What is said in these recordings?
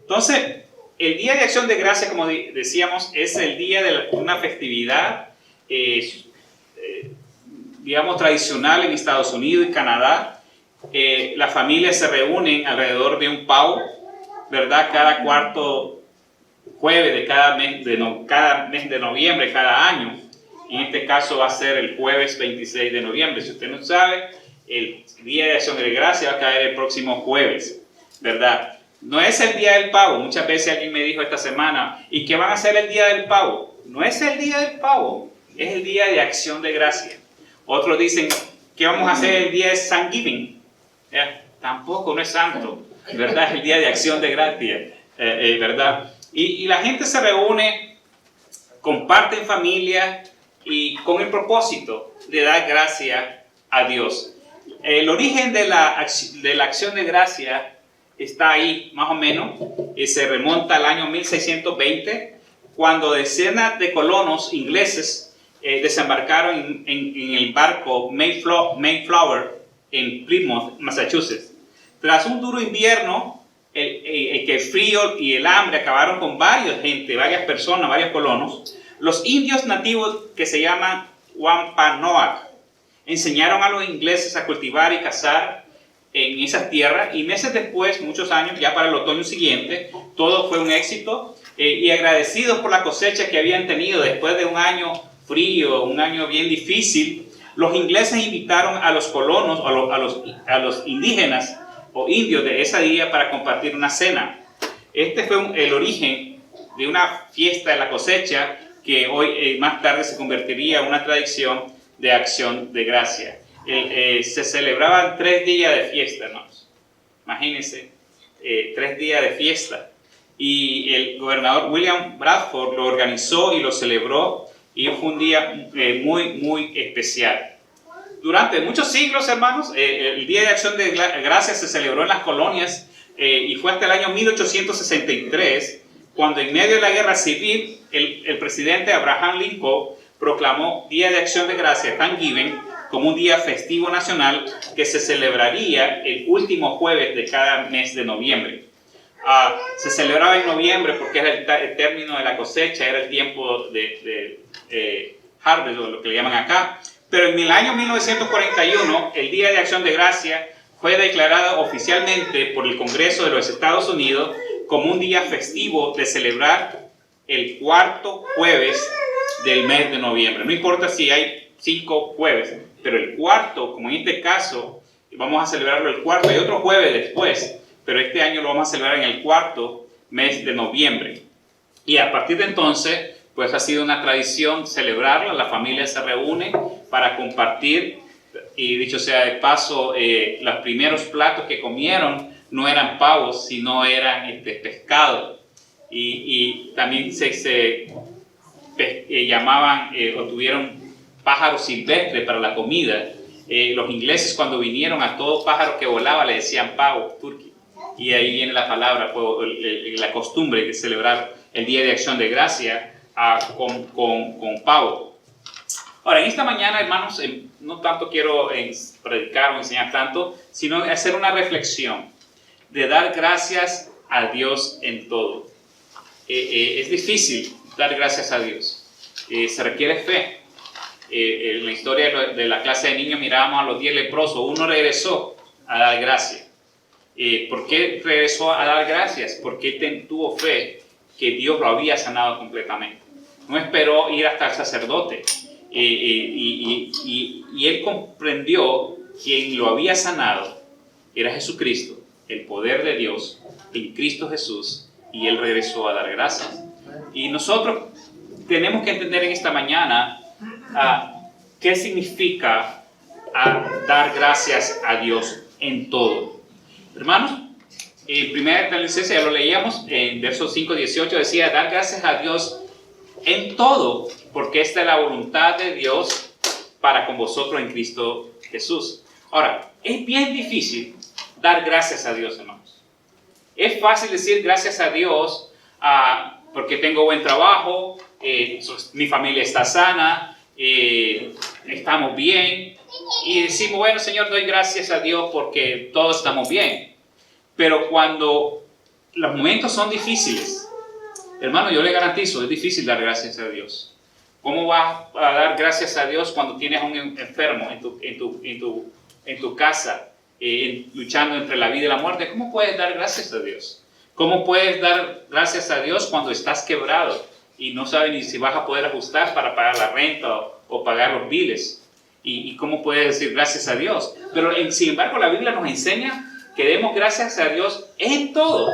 Entonces, el Día de Acción de Gracias, como decíamos, es el día de una festividad, digamos, tradicional en Estados Unidos y Canadá. Las familias se reúnen alrededor de un pavo, ¿verdad? Cada cuarto jueves de cada mes de noviembre, cada año. En este caso va a ser el jueves 26 de noviembre. Si usted no sabe, el Día de Acción de Gracias va a caer el próximo jueves, ¿verdad? No es el Día del Pavo. Muchas veces alguien me dijo esta semana, ¿y qué van a hacer el Día del Pavo? No es el Día del Pavo, es el Día de Acción de Gracias. Otros dicen, ¿qué vamos a hacer el Día de Thanksgiving? Tampoco, no es santo, ¿verdad? Es el Día de Acción de Gracias, ¿verdad? Y la gente se reúne, comparte en familia y con el propósito de dar gracias a Dios. El origen de la acción de gracias está ahí, más o menos, y se remonta al año 1620, cuando decenas de colonos ingleses desembarcaron en el barco Mayflower en Plymouth, Massachusetts. Tras un duro invierno, que el frío y el hambre acabaron con varias personas, varios colonos, los indios nativos que se llaman Wampanoag enseñaron a los ingleses a cultivar y cazar en esas tierras, y meses después, muchos años, ya para el otoño siguiente, todo fue un éxito, y agradecidos por la cosecha que habían tenido después de un año frío, un año bien difícil, los ingleses invitaron a los colonos, a los indígenas o indios de esa día para compartir una cena. Este fue el origen de una fiesta de la cosecha que hoy más tarde se convertiría en una tradición de acción de gracia. Se celebraban 3 días de fiesta, hermanos. Imagínense, 3 días de fiesta. Y el gobernador William Bradford lo organizó y lo celebró, y fue un día muy, muy especial. Durante muchos siglos, hermanos, el Día de Acción de Gracias se celebró en las colonias, y fue hasta el año 1863, cuando en medio de la guerra civil, el presidente Abraham Lincoln proclamó Día de Acción de Gracias, Thanksgiving, como un día festivo nacional que se celebraría el último jueves de cada mes de noviembre. Se celebraba en noviembre porque era el término de la cosecha, era el tiempo de harvest, o lo que le llaman acá. Pero en el año 1941, el Día de Acción de Gracias fue declarado oficialmente por el Congreso de los Estados Unidos como un día festivo de celebrar el cuarto jueves del mes de noviembre. No importa si hay 5 jueves, pero el cuarto, como en este caso, vamos a celebrarlo el cuarto, hay otro jueves después, pero este año lo vamos a celebrar en el cuarto mes de noviembre. Y a partir de entonces, pues ha sido una tradición celebrarla. La familia se reúne para compartir, y dicho sea de paso, los primeros platos que comieron no eran pavos, sino eran pescado. Y también llamaban o tuvieron pájaros silvestres para la comida. Los ingleses, cuando vinieron, a todo pájaro que volaba le decían pavo, turkey. Y de ahí viene la palabra, la costumbre de celebrar el Día de Acción de Gracia con pavo. Ahora, en esta mañana, hermanos, no tanto quiero predicar o enseñar tanto, sino hacer una reflexión de dar gracias a Dios en todo. Es difícil dar gracias a Dios. Se requiere fe. En la historia de la clase de niños mirábamos a los 10 leprosos. Uno regresó a dar gracias. ¿Por qué regresó a dar gracias? Porque él tuvo fe que Dios lo había sanado completamente. No esperó ir hasta el sacerdote. Y él comprendió quien lo había sanado era Jesucristo, el poder de Dios en Cristo Jesús, y él regresó a dar gracias. Y nosotros tenemos que entender en esta mañana qué significa dar gracias a Dios en todo. Hermanos, en primera Tesalonicenses, ya lo leíamos, en versos 5-18 decía, dar gracias a Dios en todo, porque esta es la voluntad de Dios para con vosotros en Cristo Jesús. Ahora, es bien difícil dar gracias a Dios, hermanos. Es fácil decir gracias a Dios porque tengo buen trabajo, mi familia está sana, estamos bien, y decimos, bueno, Señor, doy gracias a Dios porque todos estamos bien. Pero cuando los momentos son difíciles. Hermano, yo le garantizo, es difícil dar gracias a Dios. ¿Cómo vas a dar gracias a Dios cuando tienes a un enfermo en tu casa, luchando entre la vida y la muerte? ¿Cómo puedes dar gracias a Dios? ¿Cómo puedes dar gracias a Dios cuando estás quebrado y no sabes ni si vas a poder ajustar para pagar la renta o pagar los biles? ¿Y cómo puedes decir gracias a Dios? Pero sin embargo la Biblia nos enseña que demos gracias a Dios en todo.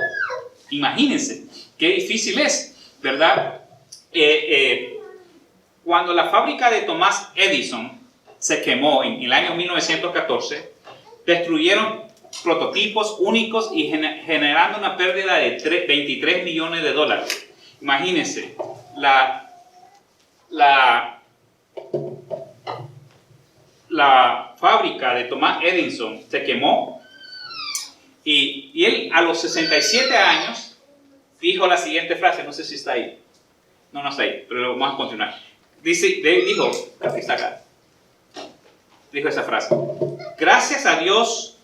Imagínense qué difícil es, ¿verdad? Cuando la fábrica de Thomas Edison se quemó en el año 1914, destruyeron prototipos únicos y generando una pérdida de 23 millones de dólares. Imagínense, la fábrica de Thomas Edison se quemó y él a los 67 años dijo la siguiente frase, no sé si está ahí. No está ahí, pero vamos a continuar. Dijo, creo que está acá. Dijo esa frase: gracias a Dios,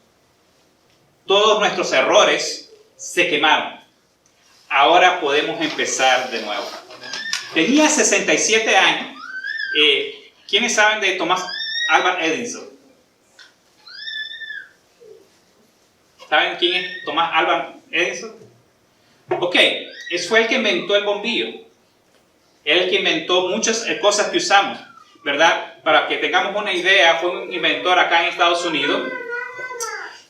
todos nuestros errores se quemaron. Ahora podemos empezar de nuevo. Tenía 67 años. ¿Quiénes saben de Thomas Alva Edison? ¿Saben quién es Thomas Alva Edison? Ok, fue el que inventó el bombillo. Él el que inventó muchas cosas que usamos, ¿verdad? Para que tengamos una idea, fue un inventor acá en Estados Unidos.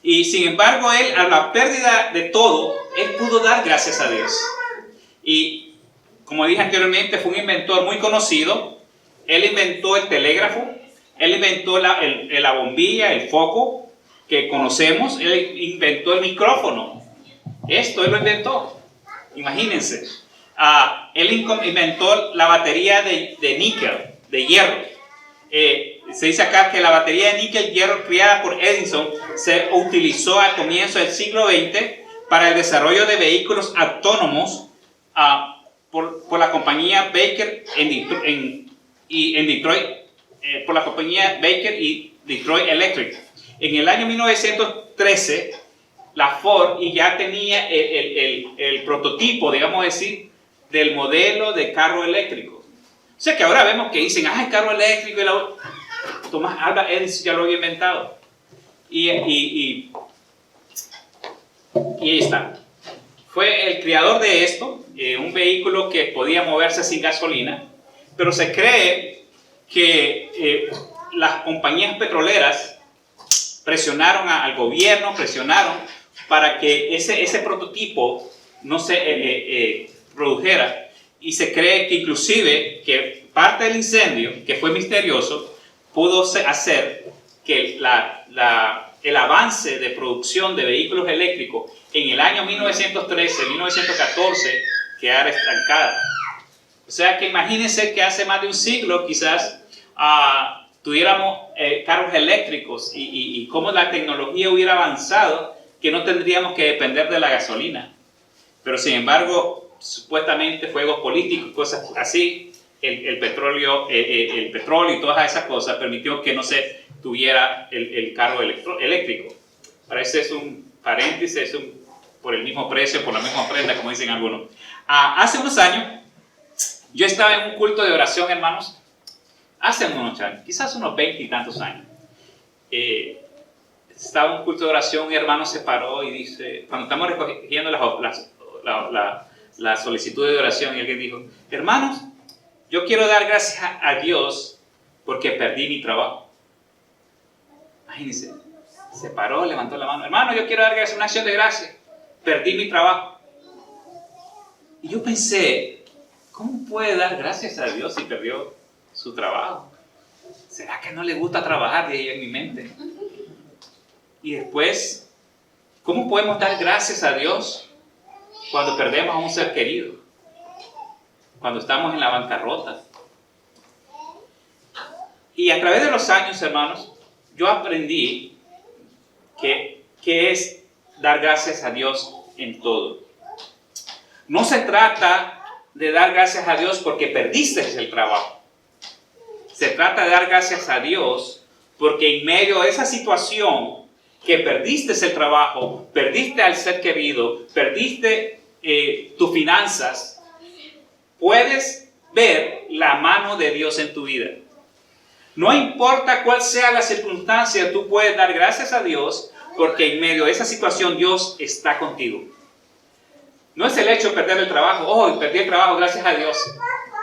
Y sin embargo, él, a la pérdida de todo, él pudo dar gracias a Dios. Y como dije anteriormente, fue un inventor muy conocido. Él inventó el telégrafo, él inventó la bombilla, el foco que conocemos, él inventó el micrófono. Esto él lo inventó. Imagínense. Él inventó la batería de níquel, de hierro. Se dice acá que la batería de níquel-hierro creada por Edison se utilizó al comienzo del siglo XX para el desarrollo de vehículos autónomos por la compañía Baker en Detroit, por la compañía Baker y Detroit Electric. En el año 1913, la Ford ya tenía el prototipo, digamos decir, del modelo de carro eléctrico. O sea que ahora vemos que dicen, el carro eléctrico, Thomas Alva Edison ya lo había inventado. Y ahí está. Fue el creador de esto, un vehículo que podía moverse sin gasolina, pero se cree que las compañías petroleras presionaron al gobierno, para que ese prototipo no se produjera, y se cree que inclusive que parte del incendio, que fue misterioso, pudo hacer que el avance de producción de vehículos eléctricos en el año 1913, 1914 quedara estancada. O sea que imagínense que hace más de un siglo quizás tuviéramos carros eléctricos y cómo la tecnología hubiera avanzado, que no tendríamos que depender de la gasolina. Pero sin embargo, supuestamente fuegos políticos, cosas así, el petróleo y todas esas cosas permitió que no se tuviera el carro eléctrico. Parece es un paréntesis, por el mismo precio, por la misma prenda, como dicen algunos. Hace unos años, yo estaba en un culto de oración, hermanos. Hace unos años, quizás unos 20 y tantos años. Estaba en un culto de oración, un hermano se paró y dice, cuando estamos recogiendo la solicitud de oración, y alguien dijo, hermanos, yo quiero dar gracias a Dios porque perdí mi trabajo. Imagínense, se paró, levantó la mano, hermano, yo quiero dar gracias, una acción de gracias, perdí mi trabajo. Y yo pensé, ¿cómo puede dar gracias a Dios si perdió su trabajo? ¿Será que no le gusta trabajar? Dije yo en mi mente. Y después, ¿cómo podemos dar gracias a Dios cuando perdemos a un ser querido? Cuando estamos en la bancarrota. Y a través de los años, hermanos, yo aprendí que es dar gracias a Dios en todo. No se trata de dar gracias a Dios porque perdiste el trabajo. Se trata de dar gracias a Dios porque en medio de esa situación, que perdiste el trabajo, perdiste al ser querido, perdiste tus finanzas, puedes ver la mano de Dios en tu vida. No importa cuál sea la circunstancia, tú puedes dar gracias a Dios porque en medio de esa situación Dios está contigo. No es el hecho de perder el trabajo, oh, perdí el trabajo, gracias a Dios.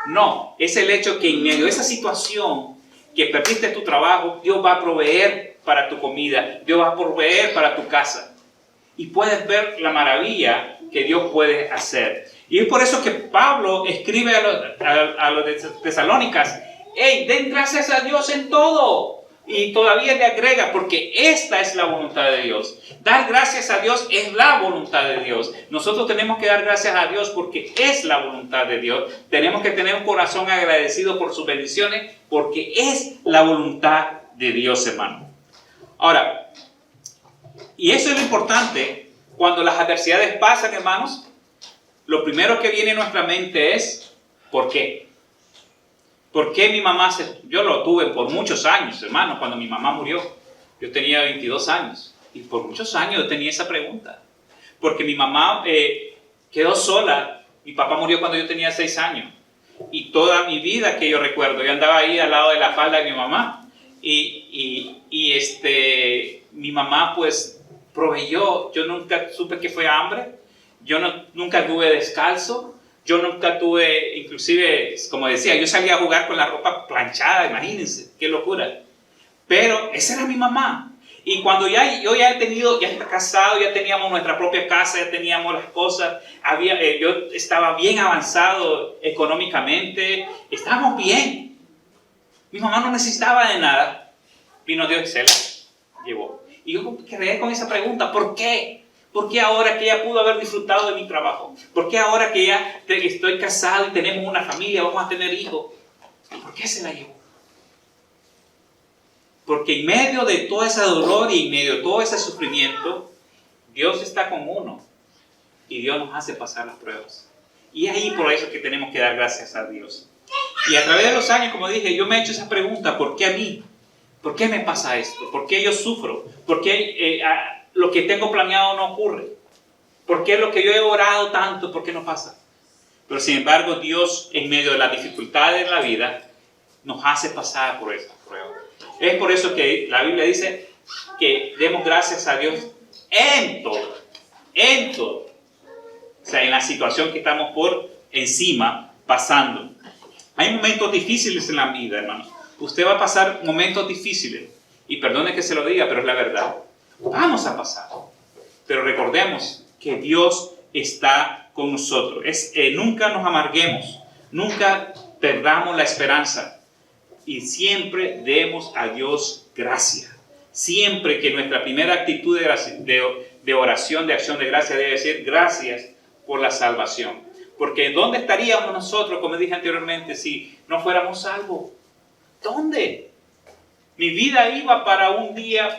No, es el hecho que en medio de esa situación que perdiste tu trabajo, Dios va a proveer para tu comida, Dios va a proveer para tu casa. Y puedes ver la maravilla que Dios puede hacer. Y es por eso que Pablo escribe a los de Tesalónicas, hey, den gracias a Dios en todo. Y todavía le agrega, porque esta es la voluntad de Dios. Dar gracias a Dios es la voluntad de Dios. Nosotros tenemos que dar gracias a Dios porque es la voluntad de Dios. Tenemos que tener un corazón agradecido por sus bendiciones porque es la voluntad de Dios, hermano. Ahora, y eso es lo importante, cuando las adversidades pasan, hermanos, lo primero que viene a nuestra mente es, ¿por qué? ¿Por qué mi mamá Yo lo tuve por muchos años, hermano, cuando mi mamá murió. Yo tenía 22 años y por muchos años yo tenía esa pregunta. Porque mi mamá quedó sola. Mi papá murió cuando yo tenía 6 años. Y toda mi vida que yo recuerdo, yo andaba ahí al lado de la falda de mi mamá. Mi mamá pues proveyó. Yo nunca supe que fue hambre. Yo nunca tuve descalzo. Yo nunca tuve, inclusive, como decía, yo salía a jugar con la ropa planchada, imagínense, qué locura. Pero esa era mi mamá. Y cuando yo ya estaba casado, ya teníamos nuestra propia casa, ya teníamos las cosas, yo estaba bien avanzado económicamente, estábamos bien. Mi mamá no necesitaba de nada. Vino Dios y se la llevó. Y yo quedé con esa pregunta, ¿por qué? ¿Por qué ahora que ella pudo haber disfrutado de mi trabajo? ¿Por qué ahora que ya estoy casado y tenemos una familia, vamos a tener hijos? ¿Por qué se la llevó? Porque en medio de todo ese dolor y en medio de todo ese sufrimiento, Dios está con uno y Dios nos hace pasar las pruebas. Y es ahí por eso que tenemos que dar gracias a Dios. Y a través de los años, como dije, yo me he hecho esa pregunta, ¿por qué a mí? ¿Por qué me pasa esto? ¿Por qué yo sufro? ¿Por qué lo que tengo planeado no ocurre? ¿Por qué lo que yo he orado tanto, por qué no pasa? Pero sin embargo, Dios en medio de las dificultades de la vida nos hace pasar por esa prueba. Es por eso que la Biblia dice que demos gracias a Dios en todo. En todo. O sea, en la situación que estamos por encima pasando. Hay momentos difíciles en la vida, hermanos. Usted va a pasar momentos difíciles. Y perdone que se lo diga, pero es la verdad. Vamos a pasar. Pero recordemos que Dios está con nosotros. Nunca nos amarguemos. Nunca perdamos la esperanza. Y siempre demos a Dios gracia. Siempre que nuestra primera actitud de oración, de acción de gracia, debe decir gracias por la salvación. Porque ¿dónde estaríamos nosotros, como dije anteriormente, si no fuéramos salvos? ¿Dónde? Mi vida iba para un día...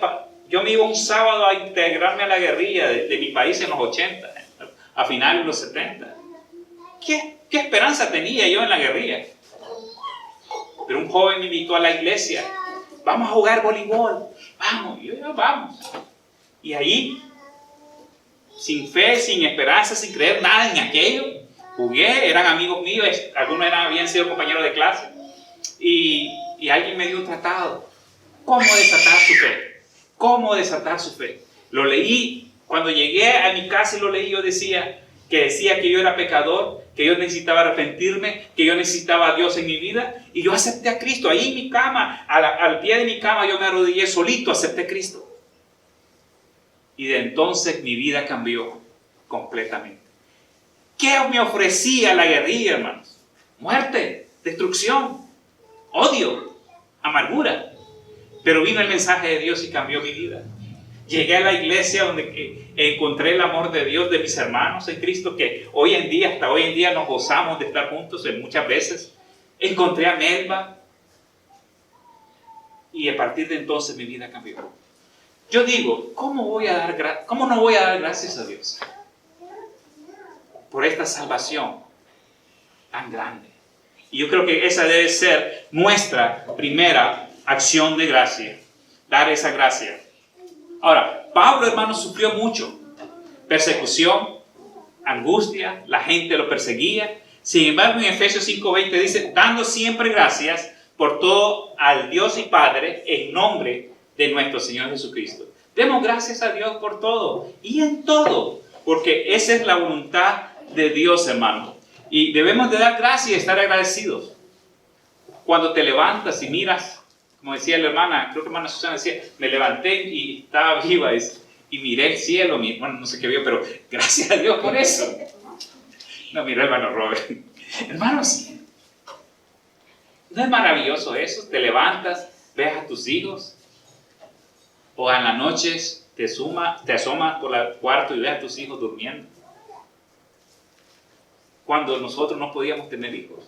Yo me iba un sábado a integrarme a la guerrilla de mi país en los 80, a finales de los 70. ¿Qué esperanza tenía yo en la guerrilla? Pero un joven me invitó a la iglesia. Vamos a jugar voleibol. Vamos. Y yo, vamos. Y ahí, sin fe, sin esperanza, sin creer nada en aquello, jugué. Eran amigos míos. Algunos habían sido compañeros de clase. Y alguien me dio un tratado. ¿Cómo desatar su fe? ¿Cómo desatar su fe? Lo leí, cuando llegué a mi casa y lo leí, yo decía que yo era pecador, que yo necesitaba arrepentirme, que yo necesitaba a Dios en mi vida, y yo acepté a Cristo. Ahí en mi cama, al pie de mi cama, yo me arrodillé solito, acepté a Cristo. Y de entonces mi vida cambió completamente. ¿Qué me ofrecía la guerrilla, hermanos? Muerte, destrucción, odio, amargura. Pero vino el mensaje de Dios y cambió mi vida. Llegué a la iglesia donde encontré el amor de Dios, de mis hermanos en Cristo, que hasta hoy en día nos gozamos de estar juntos muchas veces. Encontré a Melba y a partir de entonces mi vida cambió. Yo digo, ¿cómo no voy a dar gracias a Dios por esta salvación tan grande? Y yo creo que esa debe ser nuestra primera acción de gracia, dar esa gracia. Ahora, Pablo, hermanos, sufrió mucho. Persecución, angustia, la gente lo perseguía. Sin embargo, en Efesios 5:20 dice, dando siempre gracias por todo al Dios y Padre en nombre de nuestro Señor Jesucristo. Demos gracias a Dios por todo y en todo, porque esa es la voluntad de Dios, hermano. Y debemos de dar gracias y estar agradecidos. Cuando te levantas y miras, como decía la hermana, creo que hermana Susana decía, me levanté y estaba viva y miré el cielo, bueno, no sé qué vio, pero gracias a Dios por eso. No, mira, hermano Robert. Hermanos, ¿no es maravilloso eso? Te levantas, ves a tus hijos, o en las noches te asomas por el cuarto y ves a tus hijos durmiendo. Cuando nosotros no podíamos tener hijos.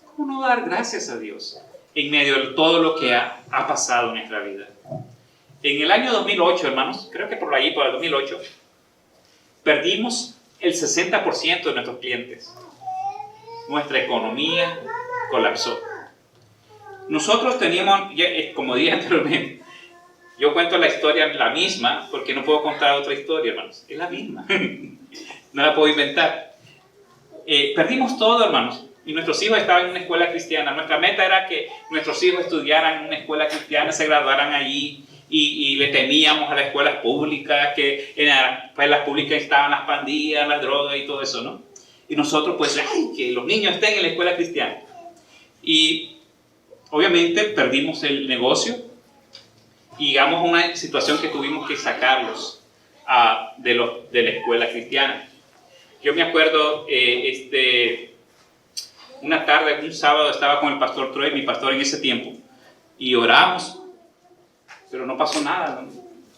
¿Cómo no dar gracias a Dios en medio de todo lo que ha pasado en nuestra vida? En el año 2008, hermanos, creo que por ahí, por el 2008, perdimos el 60% de nuestros clientes. Nuestra economía colapsó. Nosotros teníamos, como dije anteriormente, yo cuento la historia la misma porque no puedo contar otra historia, hermanos. Es la misma. No la puedo inventar. Perdimos todo, hermanos. Y nuestros hijos estaban en una escuela cristiana. Nuestra meta era que nuestros hijos estudiaran en una escuela cristiana, se graduaran allí. Y le temíamos a las escuelas públicas, que en las escuelas públicas estaban las pandillas, las drogas y todo eso, ¿no? Y nosotros, pues, que los niños estén en la escuela cristiana. Y obviamente perdimos el negocio y llegamos a una situación que tuvimos que sacarlos de la escuela cristiana. Yo me acuerdo, una tarde, un sábado, estaba con el pastor Troy, mi pastor en ese tiempo, y oramos, pero no pasó nada, ¿no?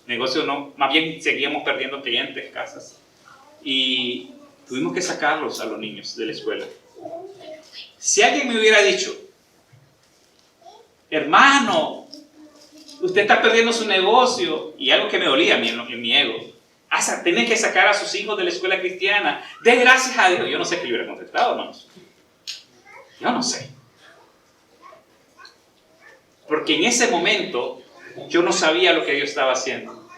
Negocio no, más bien seguíamos perdiendo clientes, casas, y tuvimos que sacarlos a los niños de la escuela. Si alguien me hubiera dicho, hermano, usted está perdiendo su negocio, y algo que me dolía en mi ego, tiene que sacar a sus hijos de la escuela cristiana, dé gracias a Dios. Yo no sé qué le hubiera contestado, hermanos. Yo no sé. Porque en ese momento yo no sabía lo que Dios estaba haciendo.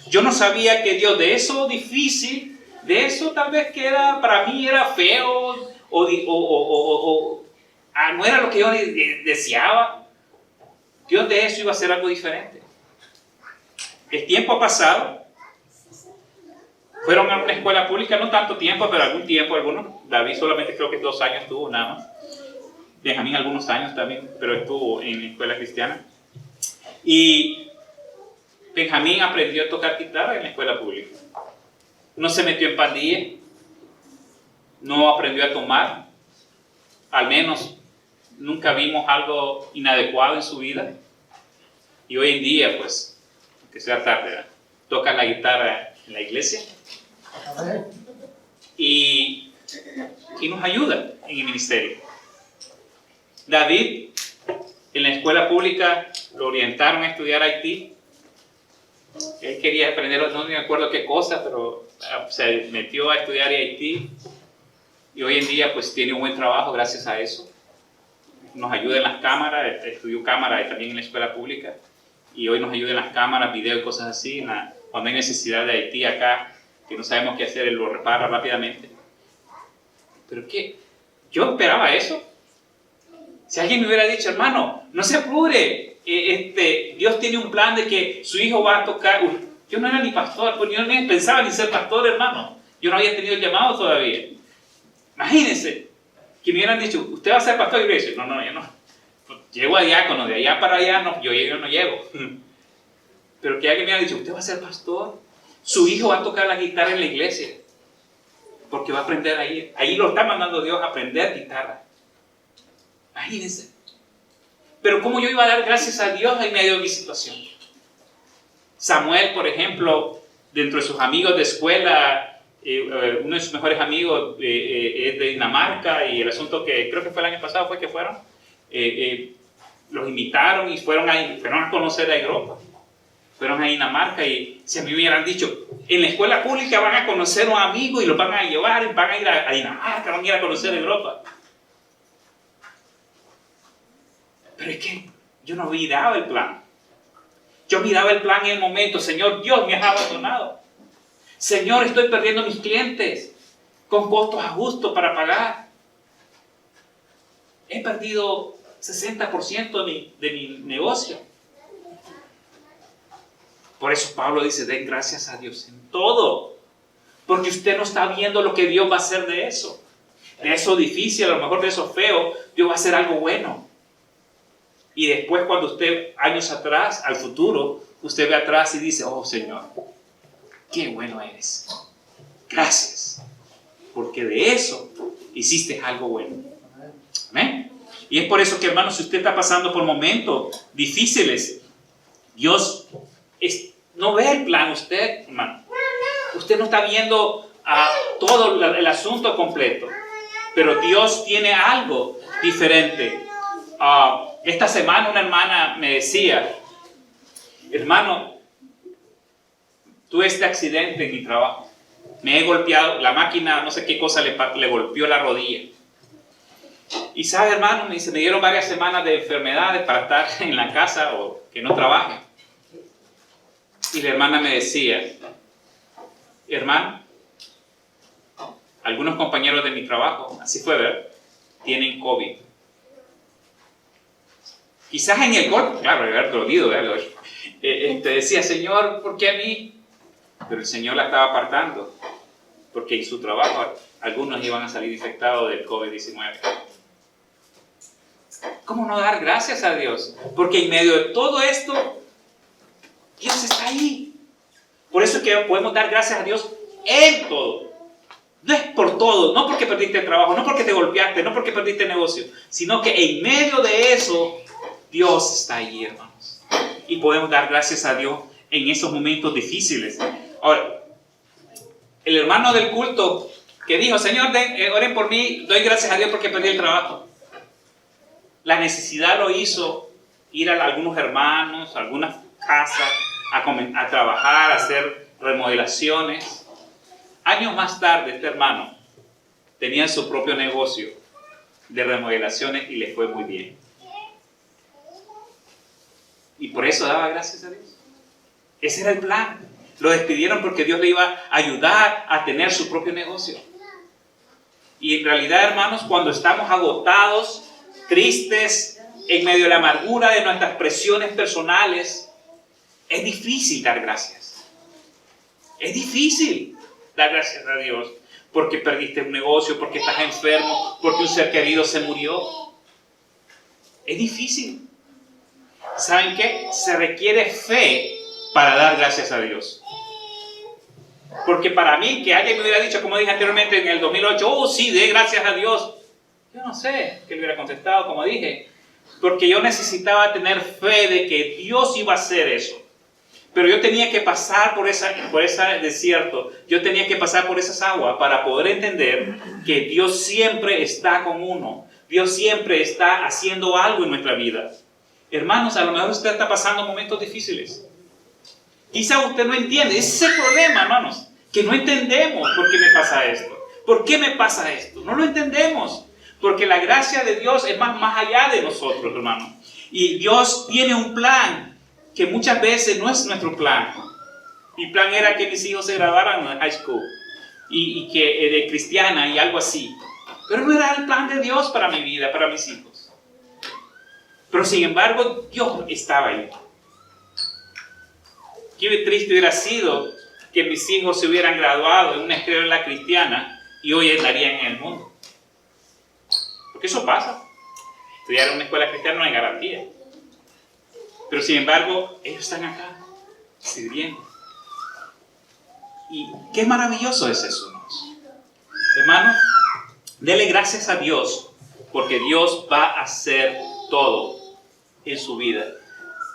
Yo no sabía que Dios, de eso difícil, de eso tal vez que para mí era feo, no era lo que yo deseaba, Dios de eso iba a hacer algo diferente. El tiempo ha pasado. Fueron a una escuela pública, no tanto tiempo, pero algún tiempo, algunos. David solamente creo que 2 años estuvo nada más. Benjamín algunos años también, pero estuvo en la escuela cristiana. Y Benjamín aprendió a tocar guitarra en la escuela pública. No se metió en pandilla, no aprendió a tomar, al menos nunca vimos algo inadecuado en su vida. Y hoy en día, pues, aunque sea tarde, ¿verdad?, toca la guitarra en la iglesia y nos ayuda en el ministerio. David, en la escuela pública, lo orientaron a estudiar Haití. Él quería aprender, no me acuerdo qué cosa, pero se metió a estudiar Haití. Y hoy en día, pues, tiene un buen trabajo gracias a eso. Nos ayuda en las cámaras, estudió cámara también en la escuela pública. Y hoy nos ayuda en las cámaras, video y cosas así. Cuando hay necesidad de Haití acá, que no sabemos qué hacer, él lo repara rápidamente. Pero ¿qué? Yo esperaba eso. Si alguien me hubiera dicho, hermano, no se apure, Dios tiene un plan de que su hijo va a tocar. Yo no era ni pastor, pues yo ni pensaba ni ser pastor, hermano. Yo no había tenido el llamado todavía. Imagínense que me hubieran dicho, usted va a ser pastor. Y yo le decía, no, yo no. Llego a diácono, de allá para allá, no, yo no llego. Pero que alguien me haya dicho, usted va a ser pastor. Su hijo va a tocar la guitarra en la iglesia. Porque va a aprender ahí. Ahí lo está mandando Dios a aprender guitarra. Imagínense. Pero ¿cómo yo iba a dar gracias a Dios en medio de mi situación? Samuel, por ejemplo, dentro de sus amigos de escuela, uno de sus mejores amigos es de Dinamarca, y el asunto que creo que fue el año pasado fue que fueron, los invitaron y fueron a conocer a Europa. Fueron a Dinamarca, y si a mí me hubieran dicho, en la escuela pública van a conocer a un amigo y los van a llevar, y van a ir a Dinamarca, van a ir a conocer Europa. Pero es que yo no había dado el plan. Yo miraba el plan en el momento. Señor, Dios me ha abandonado. Señor, estoy perdiendo mis clientes con costos justos para pagar. He perdido 60% de mi negocio. Por eso Pablo dice, den gracias a Dios en todo. Porque usted no está viendo lo que Dios va a hacer de eso. De eso difícil, a lo mejor de eso feo, Dios va a hacer algo bueno. Y después cuando usted, años atrás, al futuro, usted ve atrás y dice, oh Señor, qué bueno eres. Gracias. Porque de eso hiciste algo bueno. Amén. Y es por eso que, hermanos, si usted está pasando por momentos difíciles, Dios no ve el plan usted, hermano. Usted no está viendo todo el asunto completo. Pero Dios tiene algo diferente. Esta semana una hermana me decía, hermano, tuve este accidente en mi trabajo. Me he golpeado, la máquina, no sé qué cosa le golpeó la rodilla. Y sabe, hermano, me dice, me dieron varias semanas de enfermedades para estar en la casa o que no trabaje. Y la hermana me decía, hermano, algunos compañeros de mi trabajo, así fue, ¿verdad?, tienen COVID. Quizás en el golpe, claro, haber dolido, ¿verdad? Decía, Señor, ¿por qué a mí? Pero el Señor la estaba apartando, porque en su trabajo algunos iban a salir infectados del COVID-19. ¿Cómo no dar gracias a Dios? Porque en medio de todo esto, Dios está ahí. Por eso es que podemos dar gracias a Dios en todo. No es por todo, no porque perdiste el trabajo, no porque te golpeaste, no porque perdiste el negocio, sino que en medio de eso, Dios está ahí, hermanos. Y podemos dar gracias a Dios en esos momentos difíciles. Ahora, el hermano del culto que dijo, Señor, oren por mí, doy gracias a Dios porque perdí el trabajo. La necesidad lo hizo ir a algunos hermanos, a algunas casas, a trabajar, a hacer remodelaciones. Años más tarde, este hermano tenía su propio negocio de remodelaciones y le fue muy bien. Y por eso daba gracias a Dios. Ese era el plan. Lo despidieron porque Dios le iba a ayudar a tener su propio negocio. Y en realidad, hermanos, cuando estamos agotados, tristes, en medio de la amargura de nuestras presiones personales, es difícil dar gracias. Es difícil dar gracias a Dios porque perdiste un negocio, porque estás enfermo, porque un ser querido se murió. Es difícil. ¿Saben qué? Se requiere fe para dar gracias a Dios. Porque para mí, que alguien me hubiera dicho, como dije anteriormente en el 2008, oh sí, dé gracias a Dios. Yo no sé qué le hubiera contestado, como dije. Porque yo necesitaba tener fe de que Dios iba a hacer eso. Pero yo tenía que pasar por ese desierto. Yo tenía que pasar por esas aguas para poder entender que Dios siempre está con uno. Dios siempre está haciendo algo en nuestra vida. Hermanos, a lo mejor usted está pasando momentos difíciles. Quizá usted no entiende. Ese es el problema, hermanos. Que no entendemos por qué me pasa esto. ¿Por qué me pasa esto? No lo entendemos. Porque la gracia de Dios es más allá de nosotros, hermanos. Y Dios tiene un plan que muchas veces no es nuestro plan. Mi plan era que mis hijos se graduaran en high school y que de cristiana y algo así. Pero no era el plan de Dios para mi vida, para mis hijos. Pero sin embargo, Dios estaba ahí. Qué triste hubiera sido que mis hijos se hubieran graduado en una escuela cristiana y hoy estarían en el mundo. Porque eso pasa. Estudiar en una escuela cristiana no hay garantía. Pero sin embargo, ellos están acá, sirviendo. Y qué maravilloso es eso, hermanos. Hermanos, dele gracias a Dios, porque Dios va a hacer todo en su vida.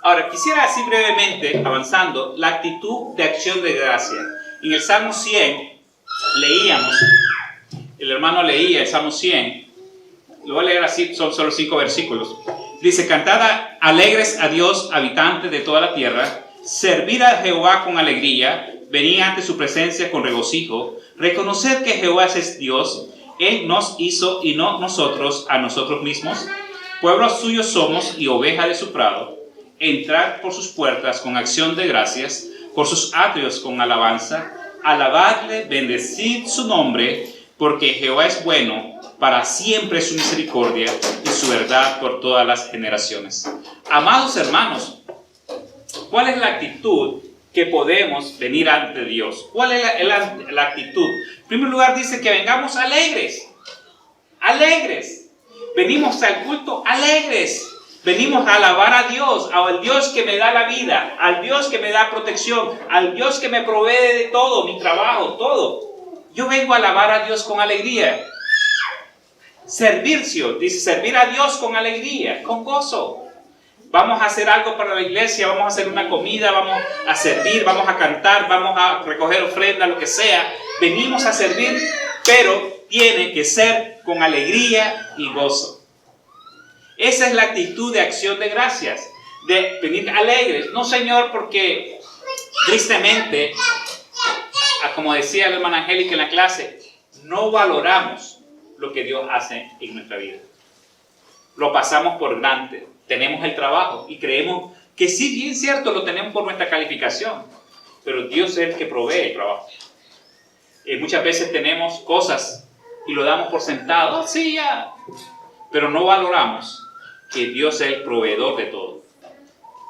Ahora, quisiera así brevemente, avanzando, la actitud de acción de gracia. En el Salmo 100, leíamos, el hermano leía el Salmo 100, lo voy a leer así, son solo 5 versículos. Dice, cantad alegres a Dios, habitantes de toda la tierra, servid a Jehová con alegría, venid ante su presencia con regocijo, reconoced que Jehová es Dios, Él nos hizo y no nosotros a nosotros mismos, pueblo suyo somos y oveja de su prado. entrad por sus puertas con acción de gracias, por sus atrios con alabanza, alabadle, bendecid su nombre, porque Jehová es bueno, para siempre es su misericordia y su verdad por todas las generaciones. Amados hermanos, ¿cuál es la actitud que podemos venir ante Dios? ¿Cuál es la actitud? En primer lugar dice que vengamos alegres. Alegres. Venimos al culto alegres. Venimos a alabar a Dios, al Dios que me da la vida, al Dios que me da protección, al Dios que me provee de todo, mi trabajo, todo. Yo vengo a alabar a Dios con alegría. Servicio, dice, servir a Dios con alegría, con gozo. Vamos a hacer algo para la iglesia, vamos a hacer una comida, vamos a servir, vamos a cantar, vamos a recoger ofrenda, lo que sea. Venimos a servir, pero tiene que ser con alegría y gozo. Esa es la actitud de acción de gracias, de venir alegres. No, Señor, porque tristemente, como decía la hermana Angélica en la clase, no valoramos lo que Dios hace en nuestra vida. Lo pasamos por delante. Tenemos el trabajo y creemos que sí, bien cierto, lo tenemos por nuestra calificación, pero Dios es el que provee el trabajo. Muchas veces tenemos cosas y lo damos por sentado, oh, sí, ya, pero no valoramos que Dios es el proveedor de todo.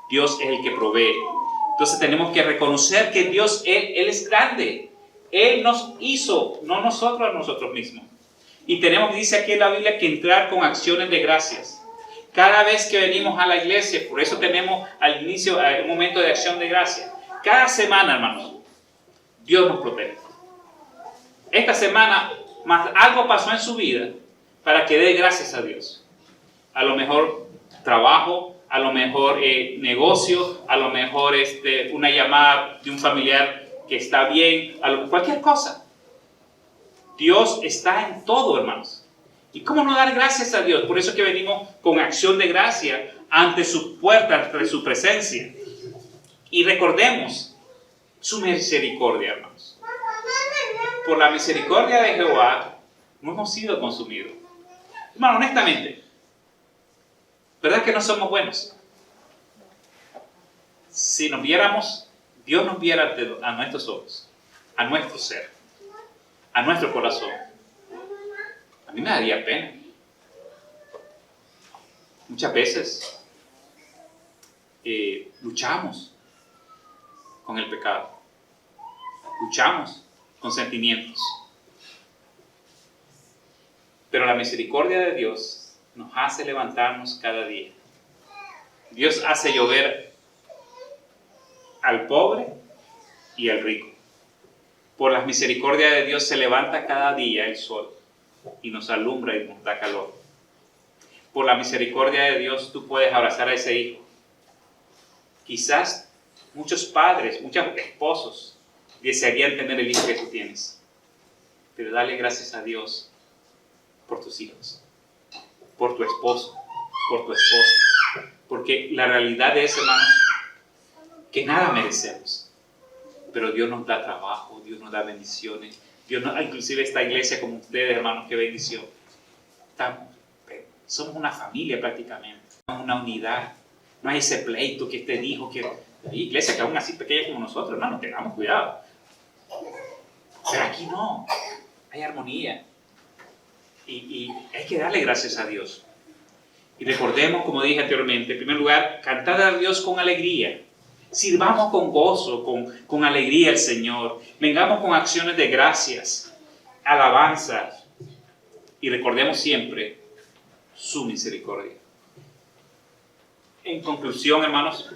Dios es el que provee. Entonces tenemos que reconocer que Dios, Él es grande. Él nos hizo, no nosotros a nosotros mismos. Y tenemos, dice aquí en la Biblia, que entrar con acciones de gracias. Cada vez que venimos a la iglesia, por eso tenemos al inicio un momento de acción de gracias. Cada semana, hermanos, Dios nos protege. Esta semana, más algo pasó en su vida para que dé gracias a Dios. A lo mejor trabajo, a lo mejor negocio, a lo mejor una llamada de un familiar que está bien, cualquier cosa. Dios está en todo, hermanos. ¿Y cómo no dar gracias a Dios? Por eso es que venimos con acción de gracia ante su puerta, ante su presencia. Y recordemos su misericordia, hermanos. Por la misericordia de Jehová no hemos sido consumidos. Hermano, honestamente, ¿verdad que no somos buenos? Si nos viéramos, Dios nos viera a nuestros ojos, a nuestro ser, a nuestro corazón. A mí me daría pena. Muchas veces luchamos con el pecado. Luchamos con sentimientos. Pero la misericordia de Dios nos hace levantarnos cada día. Dios hace llover al pobre y al rico. Por la misericordia de Dios se levanta cada día el sol y nos alumbra y nos da calor. Por la misericordia de Dios tú puedes abrazar a ese hijo. Quizás muchos padres, muchos esposos desearían tener el hijo que tú tienes. Pero dale gracias a Dios por tus hijos, por tu esposo, por tu esposa. Porque la realidad es, hermanos, que nada merecemos. Pero Dios nos da trabajo, Dios nos da bendiciones. Dios nos, inclusive esta iglesia como ustedes, hermanos, qué bendición. Somos una familia prácticamente, una unidad. No hay ese pleito que te dijo que hay iglesias que aún así pequeñas como nosotros, hermanos, tengamos cuidado. Pero aquí no, hay armonía. Y hay que darle gracias a Dios. Y recordemos, como dije anteriormente, en primer lugar, cantar a Dios con alegría. Sirvamos con gozo, con alegría al Señor. Vengamos con acciones de gracias, alabanza. Y recordemos siempre su misericordia. En conclusión, hermanos,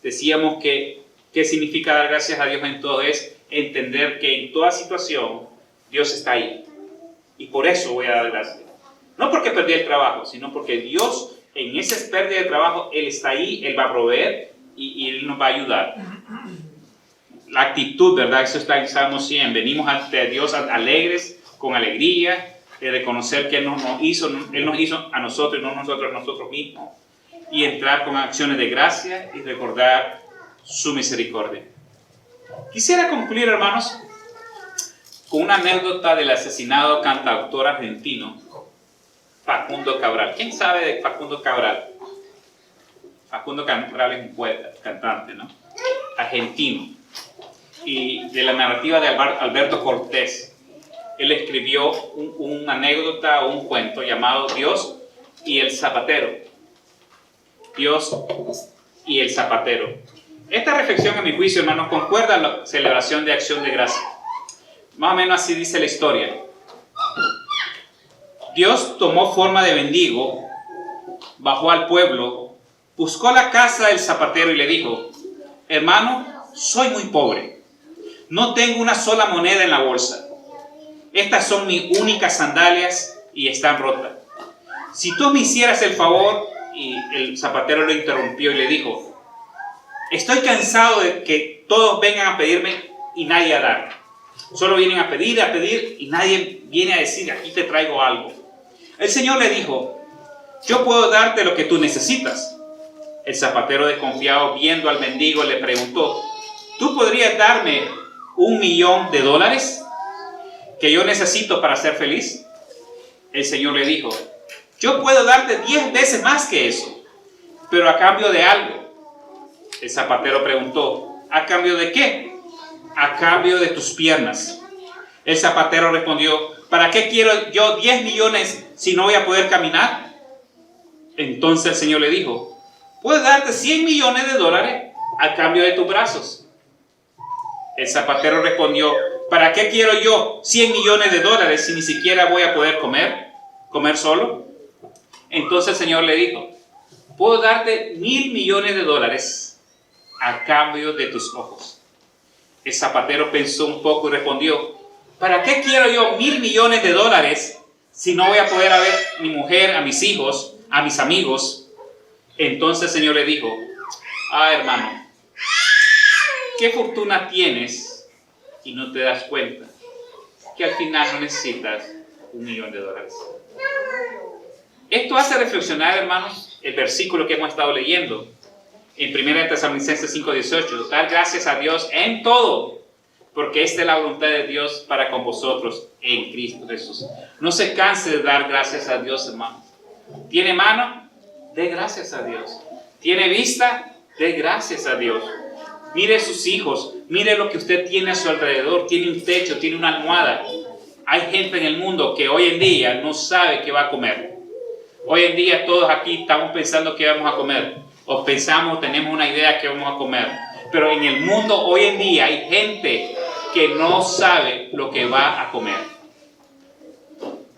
decíamos que ¿qué significa dar gracias a Dios en todo? Es entender que en toda situación Dios está ahí. Y por eso voy a dar gracias. No porque perdí el trabajo, sino porque Dios, en esa pérdida de trabajo, Él está ahí, Él va a proveer y Él nos va a ayudar. La actitud, ¿verdad? Eso está en Salmo 100. Venimos ante Dios alegres, con alegría, de reconocer que Él nos hizo a nosotros y no nosotros a nosotros mismos. Y entrar con acciones de gracia y recordar su misericordia. Quisiera concluir, hermanos, con una anécdota del asesinado cantautor argentino Facundo Cabral. ¿Quién sabe de Facundo Cabral? Facundo Cabral es un poeta, cantante, ¿no? Argentino. Y de la narrativa de Alberto Cortés, él escribió una anécdota o un cuento llamado Dios y el zapatero. Dios y el zapatero. Esta reflexión, a mi juicio, hermanos, concuerda a la celebración de Acción de Gracia. Más o menos así dice la historia. Dios tomó forma de mendigo, bajó al pueblo, buscó la casa del zapatero y le dijo: hermano, soy muy pobre, no tengo una sola moneda en la bolsa. Estas son mis únicas sandalias y están rotas. Si tú me hicieras el favor. Y el zapatero lo interrumpió y le dijo: estoy cansado de que todos vengan a pedirme y nadie a dar. Solo vienen a pedir y nadie viene a decir: aquí te traigo algo. El Señor le dijo: yo puedo darte lo que tú necesitas. El zapatero, desconfiado, viendo al mendigo, le preguntó: ¿tú podrías darme $1.000.000 que yo necesito para ser feliz? El Señor le dijo: yo puedo darte 10 veces más que eso, pero a cambio de algo. El zapatero preguntó: ¿a cambio de qué? A cambio de tus piernas. El zapatero respondió: ¿para qué quiero yo 10 millones si no voy a poder caminar? Entonces el Señor le dijo: puedo darte $100 millones a cambio de tus brazos. El zapatero respondió: ¿para qué quiero yo $100 millones si ni siquiera voy a poder comer solo? Entonces el Señor le dijo: puedo darte $1.000 millones a cambio de tus ojos. El zapatero pensó un poco y respondió: ¿para qué quiero yo $1.000 millones si no voy a poder ver a mi mujer, a mis hijos, a mis amigos? Entonces el Señor le dijo: hermano, ¿qué fortuna tienes y no te das cuenta que al final no necesitas $1 millón? Esto hace reflexionar, hermanos, el versículo que hemos estado leyendo en 1 Tesalonicenses 5:18. Dar gracias a Dios en todo, porque esta es la voluntad de Dios para con vosotros en Cristo Jesús. No se canse de dar gracias a Dios, hermanos. ¿Tiene mano? Dé gracias a Dios. ¿Tiene vista? Dé gracias a Dios. Mire sus hijos, mire lo que usted tiene a su alrededor. Tiene un techo, tiene una almohada. Hay gente en el mundo que hoy en día no sabe qué va a comer. Hoy en día todos aquí estamos pensando qué vamos a comer. O pensamos, tenemos una idea que vamos a comer. Pero en el mundo hoy en día hay gente que no sabe lo que va a comer.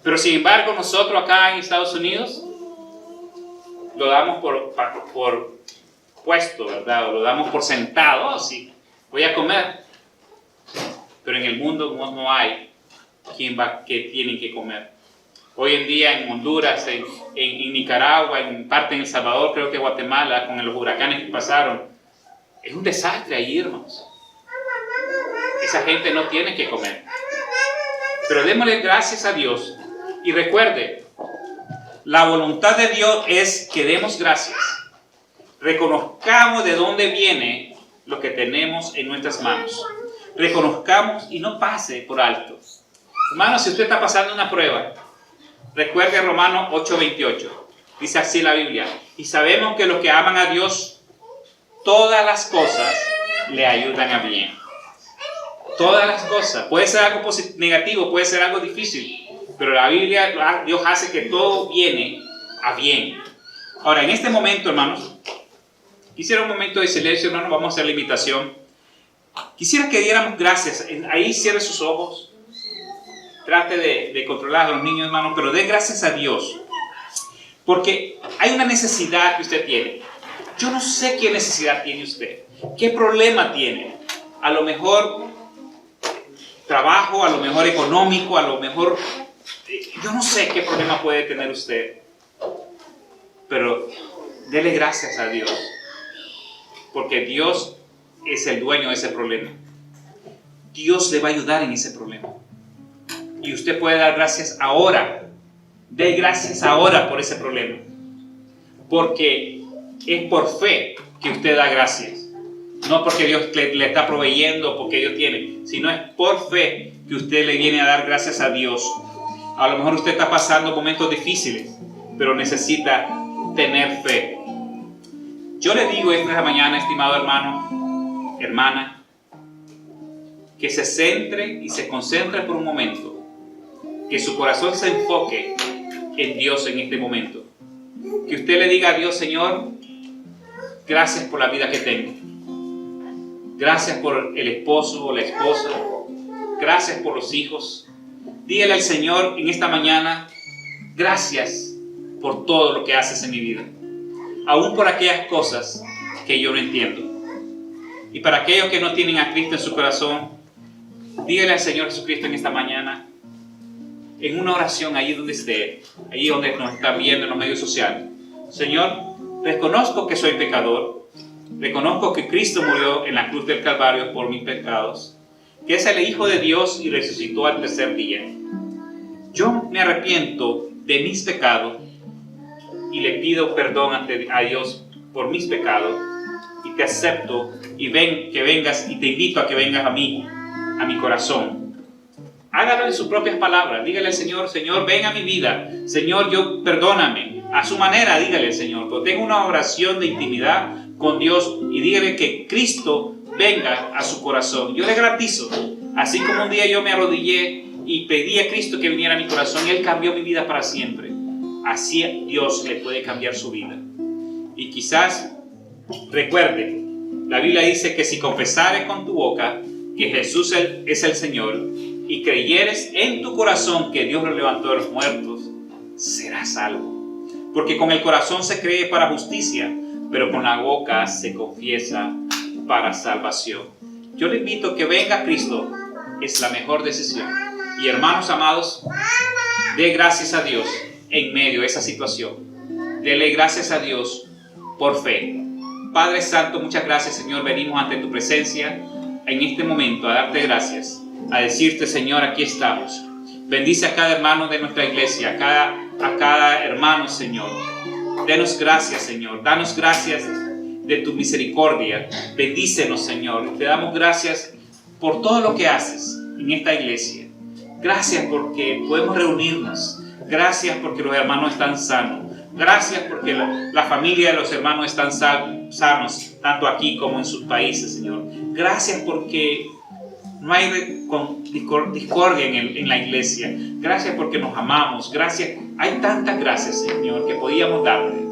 Pero sin embargo nosotros acá en Estados Unidos lo damos por puesto, ¿verdad? O lo damos por sentado. Oh, sí, voy a comer. Pero en el mundo no hay que tienen que comer. Hoy en día en Honduras, en Nicaragua, en parte en El Salvador, creo que Guatemala, con los huracanes que pasaron, es un desastre ahí, hermanos. Esa gente no tiene que comer. Pero démosle gracias a Dios. Y recuerde, la voluntad de Dios es que demos gracias. Reconozcamos de dónde viene lo que tenemos en nuestras manos. Reconozcamos y no pase por alto. Hermanos, si usted está pasando una prueba, recuerde Romanos 8:28. Dice así la Biblia: y sabemos que los que aman a Dios, todas las cosas le ayudan a bien. Todas las cosas. Puede ser algo negativo, puede ser algo difícil, pero la Biblia, Dios hace que todo viene a bien. Ahora, en este momento, hermanos, quisiera un momento de silencio, hermanos, vamos a hacer la invitación. Quisiera que diéramos gracias. Ahí cierre sus ojos. Trate de controlar a los niños, hermanos, pero dé gracias a Dios. Porque hay una necesidad que usted tiene. Yo no sé qué necesidad tiene usted. ¿Qué problema tiene? A lo mejor trabajo, a lo mejor económico, a lo mejor... yo no sé qué problema puede tener usted. Pero dele gracias a Dios. Porque Dios es el dueño de ese problema. Dios le va a ayudar en ese problema. Y usted puede dar gracias ahora. Dé gracias ahora por ese problema. Porque es por fe que usted da gracias. No porque Dios le está proveyendo, porque Dios tiene. Sino es por fe que usted le viene a dar gracias a Dios. A lo mejor usted está pasando momentos difíciles, pero necesita tener fe. Yo le digo esta mañana, estimado hermano, hermana, que se centre y se concentre por un momento, que su corazón se enfoque en Dios en este momento. Que usted le diga a Dios: Señor, gracias por la vida que tengo. Gracias por el esposo o la esposa. Gracias por los hijos. Dígale al Señor en esta mañana: gracias por todo lo que haces en mi vida. Aún por aquellas cosas que yo no entiendo. Y para aquellos que no tienen a Cristo en su corazón, dígale al Señor Jesucristo en esta mañana, en una oración ahí donde esté, ahí donde nos está viendo en los medios sociales: Señor, reconozco que soy pecador, reconozco que Cristo murió en la cruz del Calvario por mis pecados, que es el Hijo de Dios y resucitó al tercer día. Yo me arrepiento de mis pecados y le pido perdón a Dios por mis pecados, y te acepto y que vengas, y te invito a que vengas a mí, a mi corazón. Hágalo en sus propias palabras. Dígale al Señor: Señor, ven a mi vida. Señor, perdóname. A su manera, dígale al Señor. Pero tenga una oración de intimidad con Dios y dígale que Cristo venga a su corazón. Yo le garantizo, así como un día yo me arrodillé y pedí a Cristo que viniera a mi corazón, Él cambió mi vida para siempre. Así Dios le puede cambiar su vida. Y quizás recuerde, la Biblia dice que si confesares con tu boca que Jesús es el Señor y creyeres en tu corazón que Dios lo levantó de los muertos, serás salvo. Porque con el corazón se cree para justicia, pero con la boca se confiesa para salvación. Yo le invito a que venga a Cristo. Es la mejor decisión. Y hermanos amados, dé gracias a Dios en medio de esa situación. Dele gracias a Dios por fe. Padre Santo, muchas gracias, Señor. Venimos ante tu presencia en este momento a darte gracias, a decirte: Señor, aquí estamos. Bendice a cada hermano de nuestra iglesia, a cada hermano, Señor. Denos gracias, Señor. Danos gracias de tu misericordia. Bendícenos, Señor. Te damos gracias por todo lo que haces en esta iglesia. Gracias porque podemos reunirnos. Gracias porque los hermanos están sanos. Gracias porque la familia de los hermanos están sanos, tanto aquí como en sus países, Señor. Gracias porque no hay discordia en la iglesia. Gracias porque nos amamos. Gracias. Hay tantas gracias, Señor, que podíamos darle.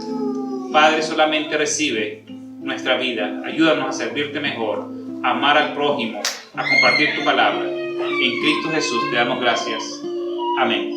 Padre, solamente recibe nuestra vida. Ayúdanos a servirte mejor, a amar al prójimo, a compartir tu palabra. En Cristo Jesús te damos gracias. Amén.